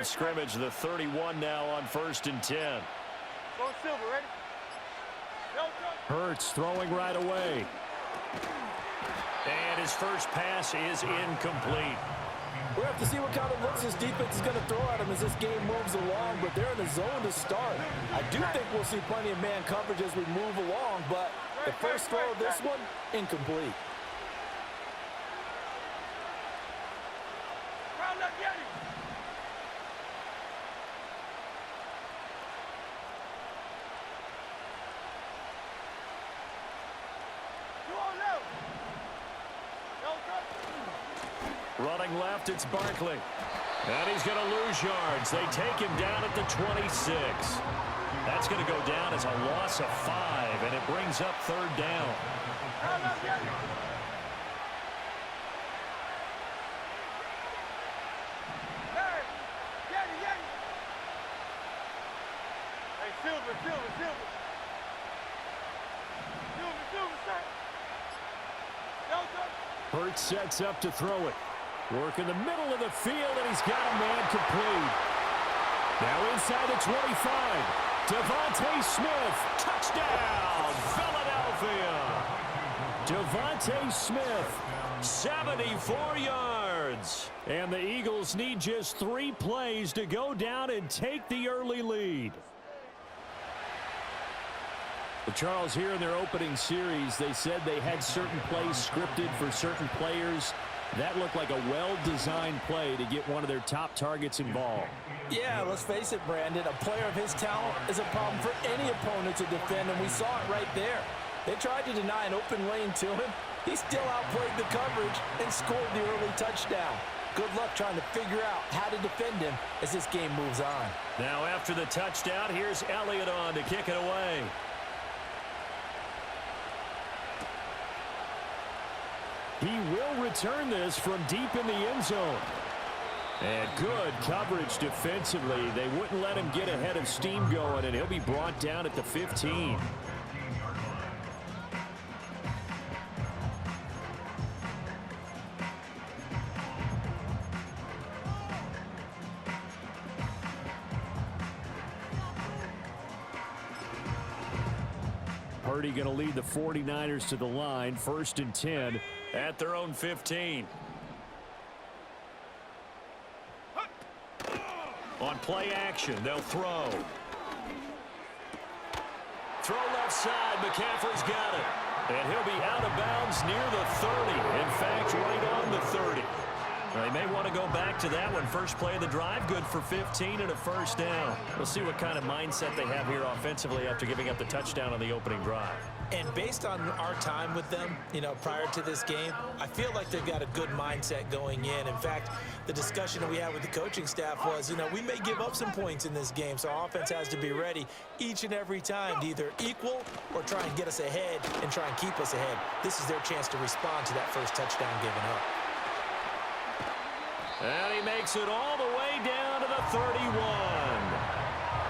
of scrimmage, the 31 now on 1st and 10. Going Silver, ready? Hurts throwing right away. And his first pass is incomplete. We'll have to see what kind of looks this defense is going to throw at him as this game moves along, but they're in the zone to start. I do think we'll see plenty of man coverage as we move along, but the first throw of this one, incomplete. Running left, it's Barkley. And he's going to lose yards. They take him down at the 26. That's going to go down as a loss of 5, and it brings up 3rd down. Hey, Silver, sir. Hurts sets up to throw it. Work in the middle of the field, and he's got a man complete. Now inside the 25. Devontae Smith. Touchdown, Philadelphia. Devontae Smith, 74 yards. And the Eagles need just 3 plays to go down and take the early lead. Well, Charles, here in their opening series, they said they had certain plays scripted for certain players. That looked like a well-designed play to get one of their top targets involved. Yeah, let's face it, Brandon. A player of his talent is a problem for any opponent to defend, and we saw it right there. They tried to deny an open lane to him. He still outplayed the coverage and scored the early touchdown. Good luck trying to figure out how to defend him as this game moves on. Now after the touchdown, here's Elliott on to kick it away. He will return this from deep in the end zone. And good coverage defensively. They wouldn't let him get ahead of steam going, and he'll be brought down at the 15. Purdy going to lead the 49ers to the line, 1st and 10 at their own 15. On play action, they'll throw. Throw left side, McCaffrey's got it. And he'll be out of bounds near the 30. In fact, right on the 30. They may want to go back to that one. First play of the drive, good for 15 and a first down. We'll see what kind of mindset they have here offensively after giving up the touchdown on the opening drive. And based on our time with them, prior to this game, I feel like they've got a good mindset going in. In fact, the discussion that we had with the coaching staff was, we may give up some points in this game, so our offense has to be ready each and every time to either equal or try and get us ahead and try and keep us ahead. This is their chance to respond to that first touchdown given up. And he makes it all the way down to the 31.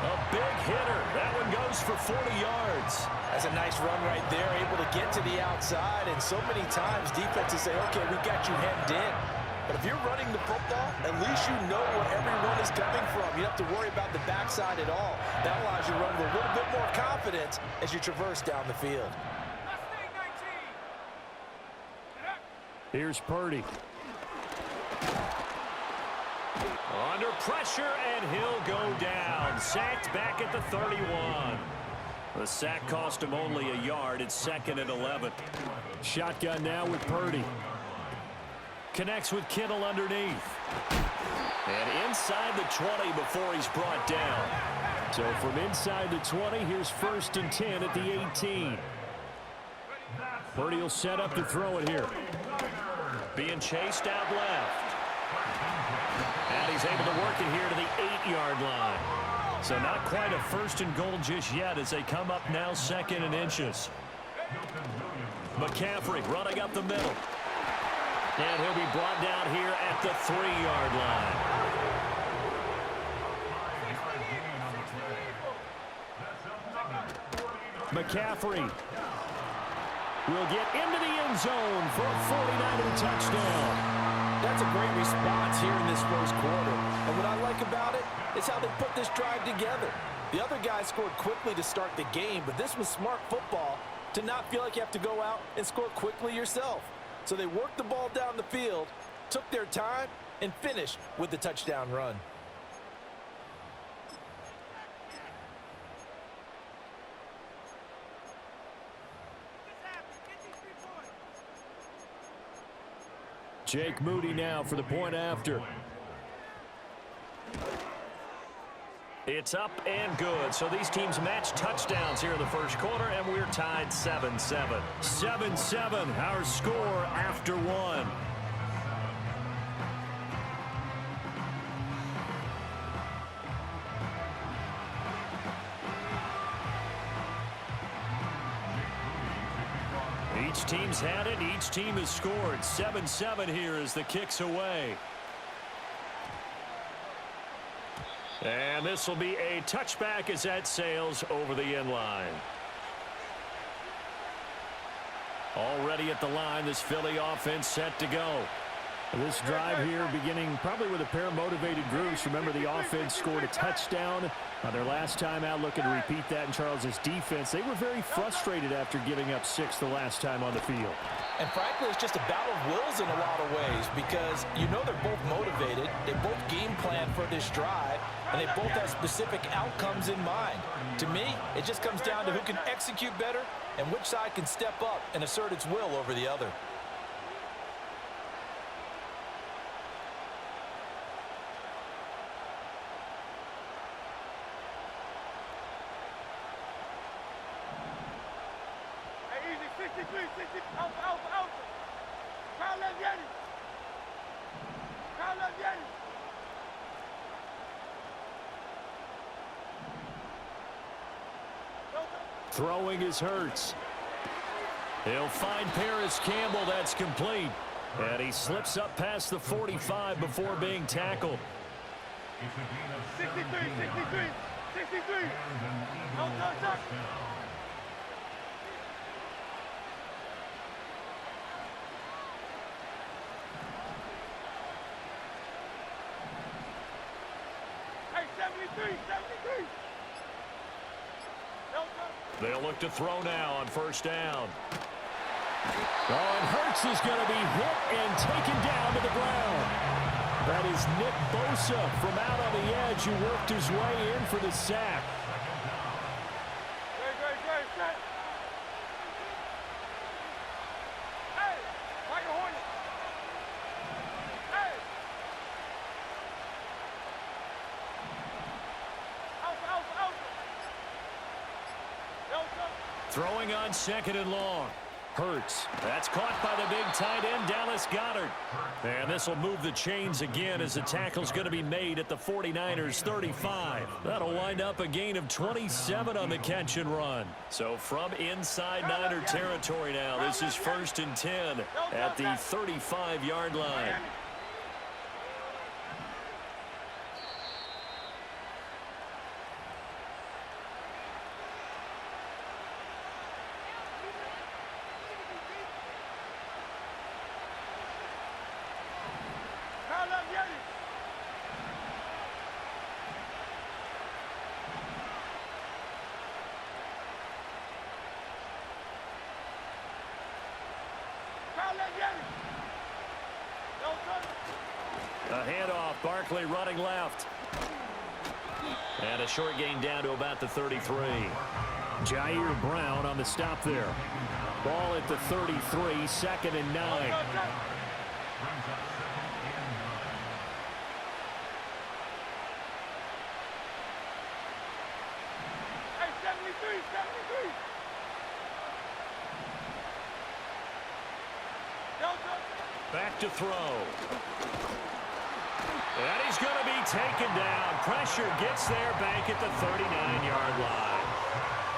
A big hitter. That one goes for 40 yards. That's a nice run right there, able to get to the outside. And so many times defenses say, okay, we got you hemmed in. But if you're running the football, at least you know where everyone is coming from. You don't have to worry about the backside at all. That allows you to run with a little bit more confidence as you traverse down the field. Here's Purdy. Under pressure, and he'll go down. Sacked back at the 31. The sack cost him only a yard. It's 2nd and 11. Shotgun now with Purdy. Connects with Kittle underneath. And inside the 20 before he's brought down. So from inside the 20, here's 1st and 10 at the 18. Purdy will set up to throw it here. Being chased out left. And he's able to work it here to the 8-yard line. So not quite a 1st and goal just yet as they come up now 2nd and inches. McCaffrey running up the middle. And he'll be brought down here at the 3-yard line. McCaffrey will get into the end zone for a 49er touchdown. That's a great response here in this first quarter. And what I like about it is how they put this drive together. The other guy scored quickly to start the game, but this was smart football to not feel like you have to go out and score quickly yourself. So they worked the ball down the field, took their time, and finished with the touchdown run. Jake Moody now for the point after. It's up and good. So these teams match touchdowns here in the first quarter, and we're tied 7-7. 7-7, our score after one. Each team's had it. Each team has scored. 7-7 here as the kick's away. And this will be a touchback as that sails over the end line. Already at the line, this Philly offense set to go. This drive here beginning probably with a pair of motivated groups. Remember, the offense scored a touchdown their last time out, looking to repeat that in Charles's defense. They were very frustrated after giving up 6 the last time on the field. And frankly, it's just a battle of wills in a lot of ways because you know they're both motivated. They both game plan for this drive, and they both have specific outcomes in mind. To me, it just comes down to who can execute better and which side can step up and assert its will over the other. Throwing is Hurts. He'll find Paris Campbell. That's complete. And he slips up past the 45 before being tackled. 63, 63, 63. No touch. Hey, 73, 73. No touch. They'll look to throw now on first down. Oh, and Hurts is going to be hit and taken down to the ground. That is Nick Bosa from out on the edge who worked his way in for the sack. Great, set. Hey, like a hornet. Hey. Alpha. Delta. Throwing on second and long. Hurts. That's caught by the big tight end, Dallas Goedert. And this will move the chains again as the tackle's going to be made at the 49ers 35. That'll wind up a gain of 27 on the catch and run. So from inside Niner territory now, this is 1st and 10 at the 35-yard line. A handoff, Barkley running left. And a short gain down to about the 33. Jair Brown on the stop there. Ball at the 33, 2nd and 9. Hey, 73. Delta. Back to throw. And he's going to be taken down. Pressure gets there back at the 39-yard line.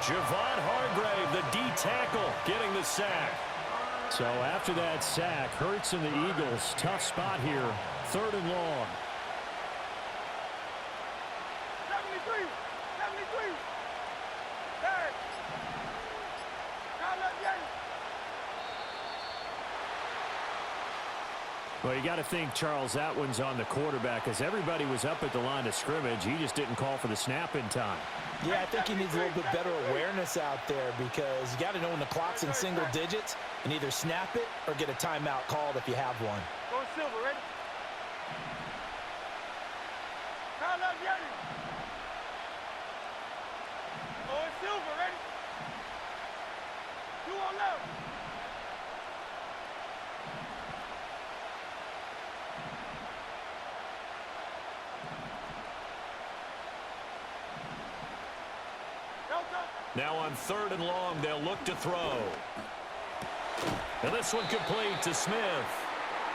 Javon Hargrave, the D tackle, getting the sack. So after that sack, Hurts and the Eagles, tough spot here. 3rd and long. 73. Hey. Well, you got to think, Charles, that one's on the quarterback as everybody was up at the line of scrimmage. He just didn't call for the snap in time. Yeah, I think he needs a little bit better awareness out there because you got to know when the clock's in single digits and either snap it or get a timeout called if you have one. Going silver, ready? Kyle up, Yanni. Going silver, ready? 2 on left. Now on 3rd and long, they'll look to throw. And this one complete to Smith.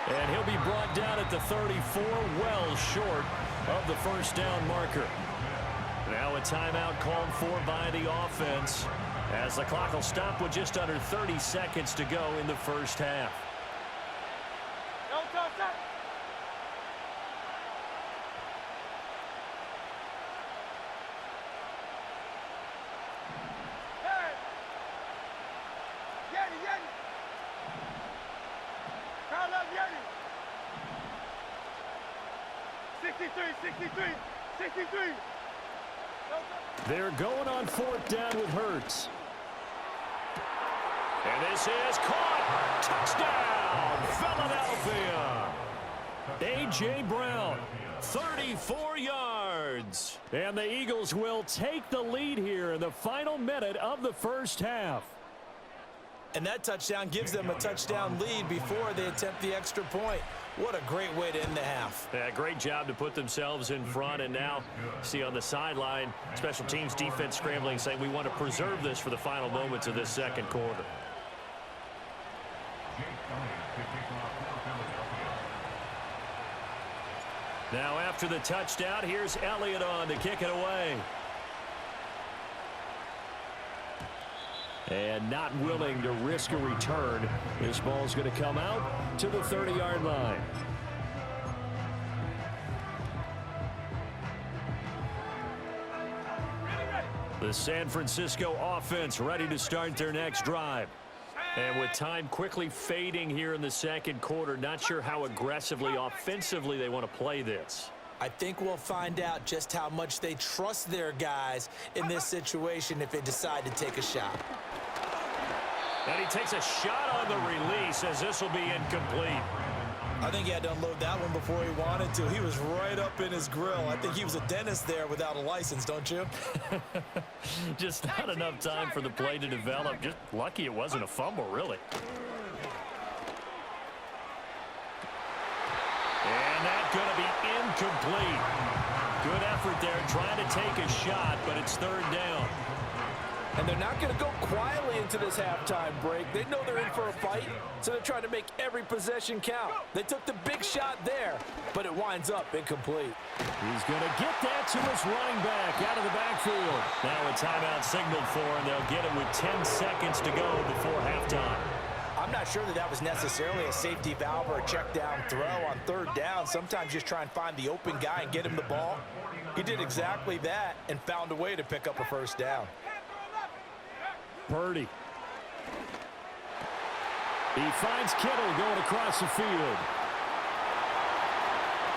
And he'll be brought down at the 34, well short of the first down marker. Now a timeout called for by the offense as the clock will stop with just under 30 seconds to go in the first half. They're going on 4th down with Hurts. And this is caught. Touchdown, Philadelphia. A.J. Brown, 34 yards. And the Eagles will take the lead here in the final minute of the first half. And that touchdown gives them a touchdown lead before they attempt the extra point. What a great way to end the half. Yeah, great job to put themselves in front. And now, see on the sideline, special teams defense scrambling, saying we want to preserve this for the final moments of this second quarter. Now after the touchdown, here's Elliott on to kick it away. And not willing to risk a return. This ball's going to come out to the 30-yard line. The San Francisco offense ready to start their next drive. And with time quickly fading here in the second quarter, not sure how aggressively, offensively they want to play this. I think we'll find out just how much they trust their guys in this situation if they decide to take a shot. And he takes a shot on the release as this will be incomplete. I think he had to unload that one before he wanted to. He was right up in his grill. I think he was a dentist there without a license, don't you? Just not enough time for the play to develop. Just lucky it wasn't a fumble, really. And that's going to be incomplete. Good effort there trying to take a shot, but it's 3rd down. And they're not going to go quietly into this halftime break. They know they're in for a fight, so they're trying to make every possession count. They took the big shot there, but it winds up incomplete. He's going to get that to his running back out of the backfield. Now a timeout signaled for, and they'll get it with 10 seconds to go before halftime. I'm not sure that that was necessarily a safety valve or a check down throw on 3rd down. Sometimes just try and find the open guy and get him the ball. He did exactly that and found a way to pick up a 1st down. Purdy. He finds Kittle going across the field.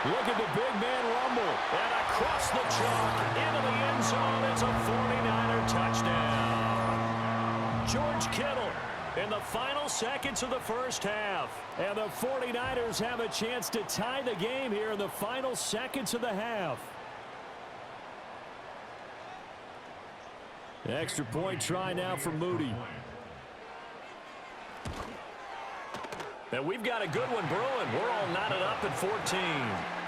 Look at the big man rumble. And across the chalk into the end zone. It's a 49er touchdown. George Kittle in the final seconds of the first half. And the 49ers have a chance to tie the game here in the final seconds of the half. Extra point try now for Moody. And we've got a good one brewing. We're all knotted up at 14.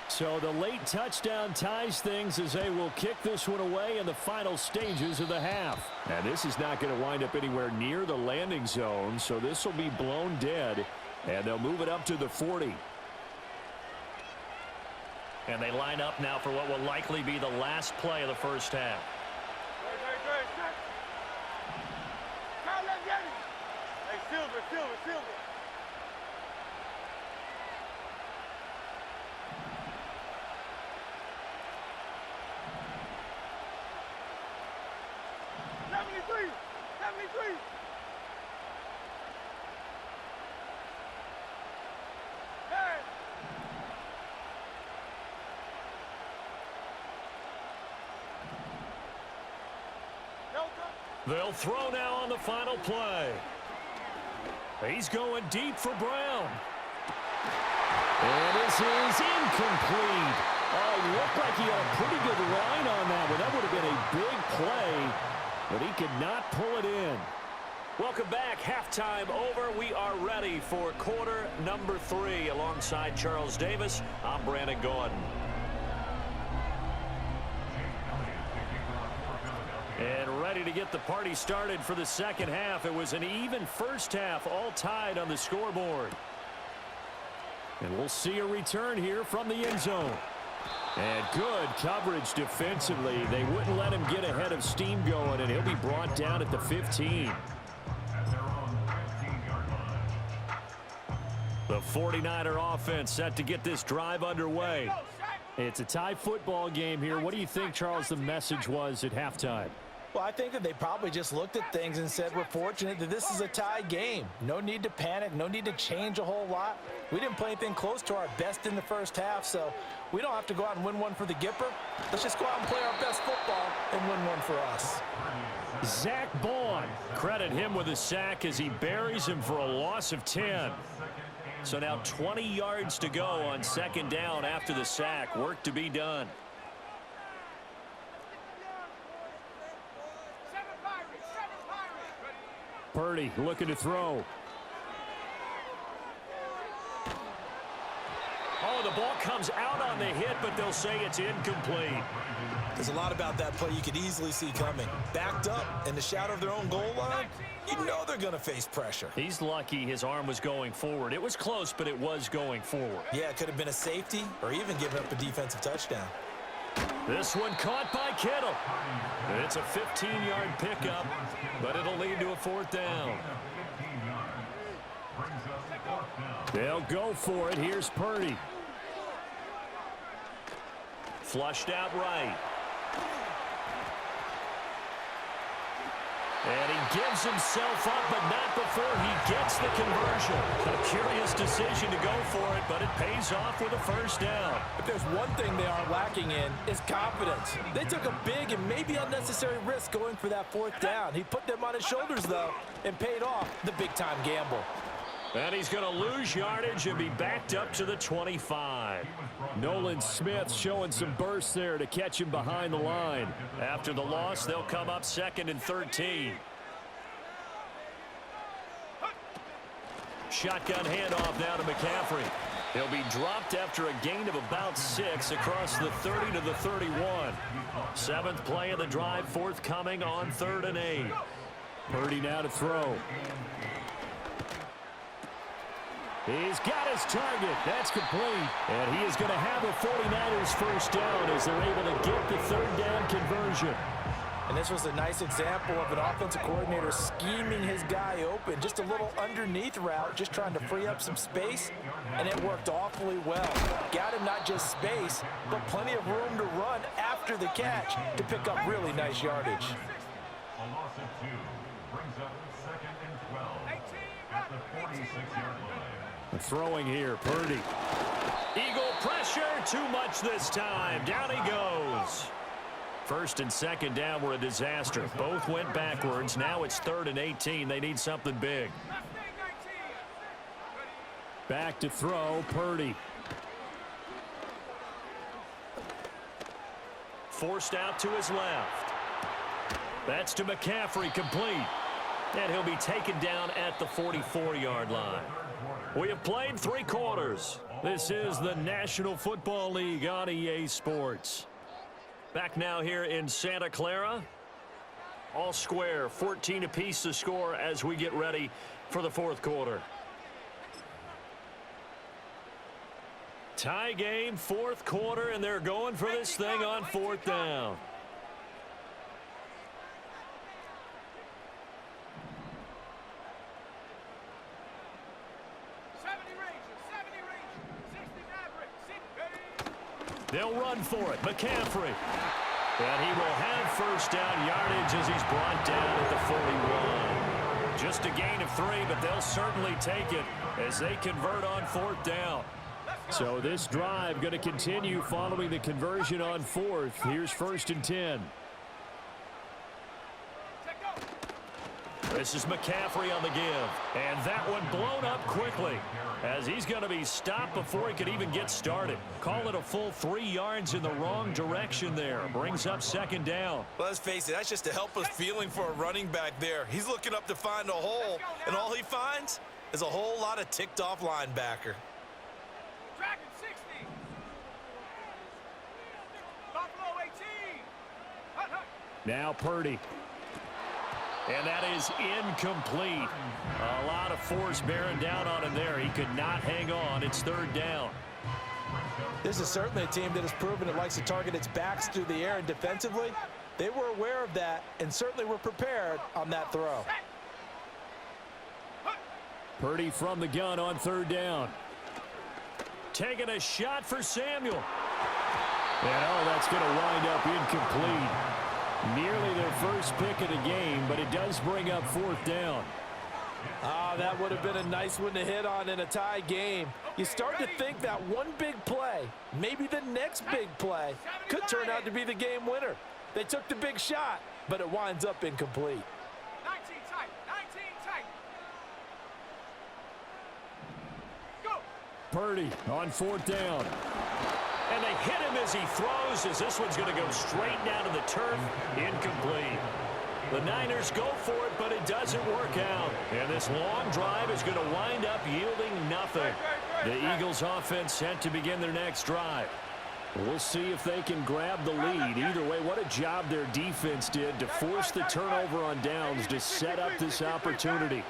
So the late touchdown ties things as they will kick this one away in the final stages of the half. And this is not going to wind up anywhere near the landing zone, so this will be blown dead, and they'll move it up to the 40. And they line up now for what will likely be the last play of the first half. Silver, silver, silver. '73, '73. Hey. They'll throw now on the final play. He's going deep for Brown. And this is incomplete. Oh, it looked like he had a pretty good line on that one. That would have been a big play, but he could not pull it in. Welcome back. Halftime over. We are ready for quarter number 3. Alongside Charles Davis, I'm Brandon Gordon. And ready to get the party started for the second half. It was an even first half, all tied on the scoreboard. And we'll see a return here from the end zone. And good coverage defensively. They wouldn't let him get ahead of steam going, and he'll be brought down at the 15. The 49er offense set to get this drive underway. It's a tie football game here. What do you think, Charles, the message was at halftime? Well, I think that they probably just looked at things and said, we're fortunate that this is a tie game. No need to panic, no need to change a whole lot. We didn't play anything close to our best in the first half, so we don't have to go out and win one for the Gipper. Let's just go out and play our best football and win one for us. Zach Bond, credit him with a sack as he buries him for a loss of 10. So now 20 yards to go on second down after the sack. Work to be done. Purdy looking to throw. Oh, the ball comes out on the hit, but they'll say it's incomplete. There's a lot about that play you could easily see coming. Backed up in the shadow of their own goal line, you know they're going to face pressure. He's lucky his arm was going forward. It was close, but it was going forward. Yeah, it could have been a safety or even given up a defensive touchdown. This one caught by Kittle. It's a 15-yard pickup, but it'll lead to a fourth down. They'll go for it. Here's Purdy. Flushed out right. And he gives himself up, but not before he gets the conversion. A curious decision to go for it, but it pays off with a first down. If there's one thing they are lacking in, is confidence. They took a big and maybe unnecessary risk going for that fourth down. He put them on his shoulders, though, and paid off the big-time gamble. And he's going to lose yardage and be backed up to the 25. Nolan Smith showing some burst there to catch him behind the line. After the loss, they'll come up 2nd and 13. Shotgun handoff now to McCaffrey. He'll be dropped after a gain of about 6 across the 30 to the 31. 7th play of the drive forthcoming on 3rd and 8. Purdy now to throw. He's got his target. That's complete. And he is going to have a 49ers first down as they're able to get the 3rd down conversion. And this was a nice example of an offensive coordinator scheming his guy open. Just a little underneath route, just trying to free up some space. And it worked awfully well. Got him not just space, but plenty of room to run after the catch to pick up really nice yardage. A loss of 2 brings up 2nd and 12 at the 46-yard line. Throwing here, Purdy. Eagle pressure, too much this time. Down he goes. 1st and 2nd down were a disaster. Both went backwards. Now it's 3rd and 18. They need something big. Back to throw, Purdy. Forced out to his left. That's to McCaffrey, complete. And he'll be taken down at the 44-yard line. We have played 3 quarters. This is the National Football League on EA Sports. Back now here in Santa Clara. All square, 14 apiece to score as we get ready for the 4th quarter. Tie game, 4th quarter, and they're going for this thing on 4th down. They'll run for it. McCaffrey. And he will have first down yardage as he's brought down at the 41. Just a gain of 3, but they'll certainly take it as they convert on 4th down. So this drive going to continue following the conversion on 4th. Here's 1st and 10. This is McCaffrey on the give. And that one blown up quickly as he's going to be stopped before he could even get started. Call it a full 3 yards in the wrong direction there. Brings up 2nd down. Well, let's face it, that's just a helpless feeling for a running back there. He's looking up to find a hole, and all he finds is a whole lot of ticked-off linebacker. Dragon 60. Buffalo 18. Hut, hut. Now Purdy. And that is incomplete. A lot of force bearing down on him there. He could not hang on. It's 3rd down. This is certainly a team that has proven it likes to target its backs through the air, and defensively, they were aware of that and certainly were prepared on that throw. Purdy from the gun on 3rd down. Taking a shot for Samuel. And oh, that's going to wind up incomplete. Nearly their first pick of the game, but it does bring up 4th down. That would have been a nice one to hit on in a tie game. You start to think that one big play, maybe the next big play, could turn out to be the game winner. They took the big shot, but it winds up incomplete. 19 tight. 19 tight. Go. Purdy on 4th down. And they hit him as he throws, as this one's going to go straight down to the turf. Incomplete. The Niners go for it, but it doesn't work out. And this long drive is going to wind up yielding nothing. The Eagles offense set to begin their next drive. We'll see if they can grab the lead. Either way, what a job their defense did to force the turnover on downs to set up this opportunity.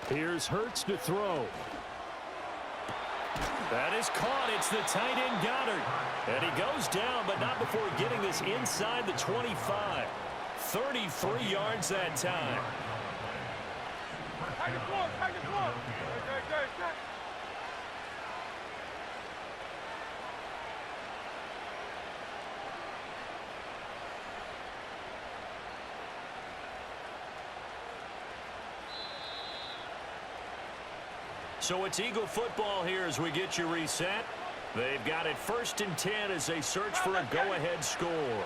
Here's Hurts to throw. That is caught. It's the tight end Goddard. And he goes down, but not before getting this inside the 25. 33 yards that time. Take the floor. Take the floor. Good. So it's Eagle football here as we get you reset. They've got it 1st and 10 as they search for a go-ahead score. Good.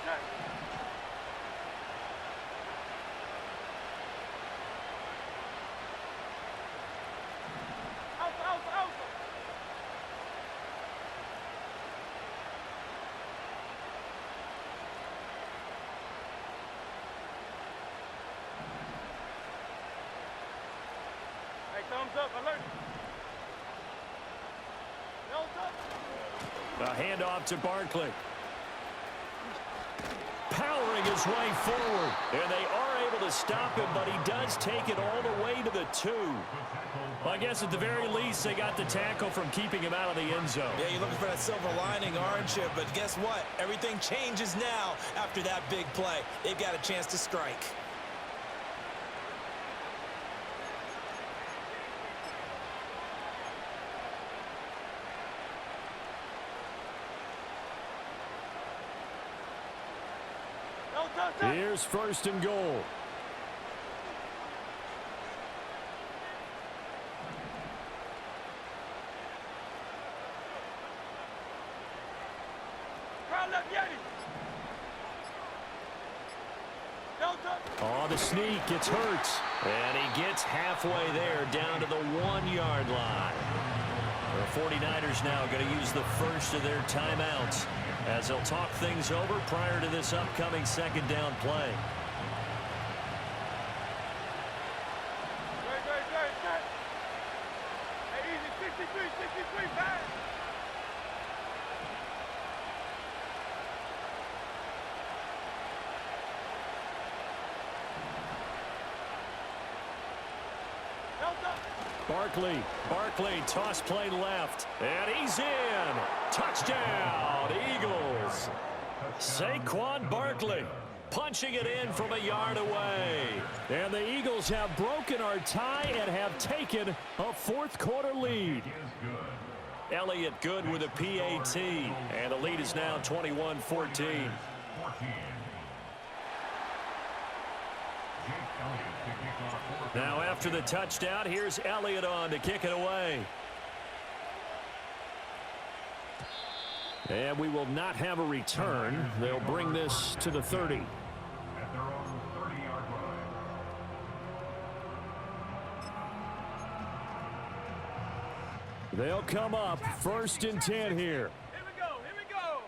Set. Out. Thumbs up, alert. A handoff to Barkley. Powering his way forward. And they are able to stop him, but he does take it all the way to the 2. Well, I guess at the very least, they got the tackle from keeping him out of the end zone. Yeah, you're looking for that silver lining, aren't you? But guess what? Everything changes now after that big play. They've got a chance to strike. Here's 1st and goal. On the sneak, it's Hurts. And he gets halfway there down to the 1-yard line. The 49ers now going to use the first of their timeouts as they'll talk things over prior to this upcoming 2nd down play. Good. Hey, easy, 63, back. Barkley, toss play left, and he's in. Touchdown, Eagles. Eagles. Saquon Barkley punching it in from a yard away. And the Eagles have broken our tie and have taken a fourth-quarter lead. Elliott good with a PAT, and the lead is now 21-14. Now after the touchdown, here's Elliott on to kick it away. And we will not have a return. They'll bring this to the 30. At their own 30-yard line. They'll come up 1st and 10 here. Here we go, here we go.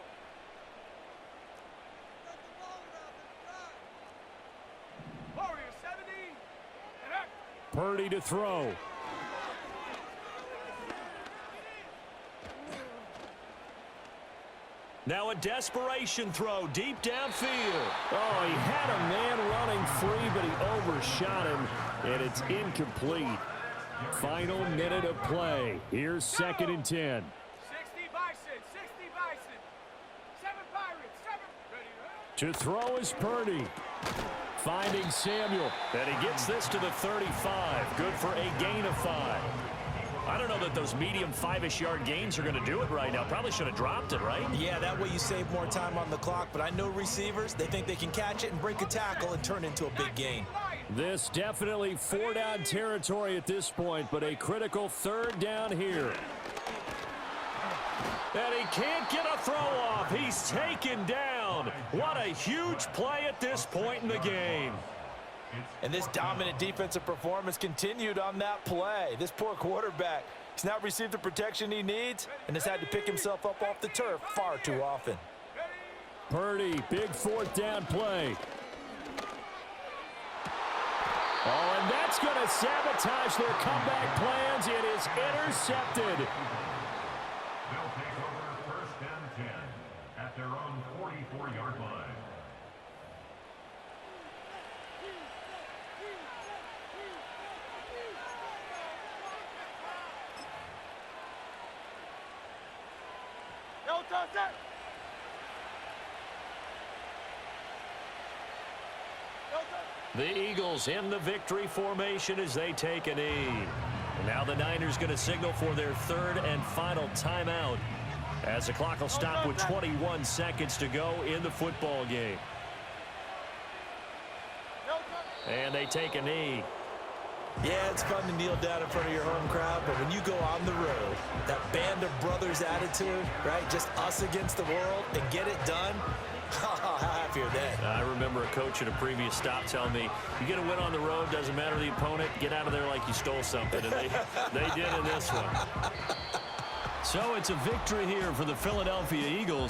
Warriors 70. Purdy to throw. Now a desperation throw deep downfield. Oh, he had a man running free, but he overshot him, and it's incomplete. Final minute of play. Here's 2nd and 10. 60 Bison, 60 Bison. 7 Pirates, 7. Ready, To throw is Purdy. Finding Samuel. And he gets this to the 35. Good for a gain of 5. I don't know that those medium 5-ish yard gains are going to do it right now. Probably should have dropped it, right? Yeah, that way you save more time on the clock. But I know receivers, they think they can catch it and break a tackle and turn into a big gain. This definitely 4-down territory at this point, but a critical 3rd down here. And he can't get a throw off. He's taken down. What a huge play at this point in the game. And this dominant defensive performance continued on that play. This poor quarterback has not received the protection he needs and has had to pick himself up off the turf far too often. Purdy, big 4th down play. Oh, and that's going to sabotage their comeback plans. It is intercepted. They'll take over 1st and 10 at their own 44-yard line. No touch that. No touch. The Eagles in the victory formation as they take a knee. And now the Niners going to signal for their 3rd and final timeout as the clock will stop with 21 seconds to go in the football game. No touch. And they take a knee. Yeah, it's fun to kneel down in front of your home crowd, but when you go on the road, that band of brothers attitude, right, just us against the world, and get it done, how happy are they? I remember a coach at a previous stop telling me, you get a win on the road, doesn't matter the opponent, get out of there like you stole something, and they did in this one. So it's a victory here for the Philadelphia Eagles.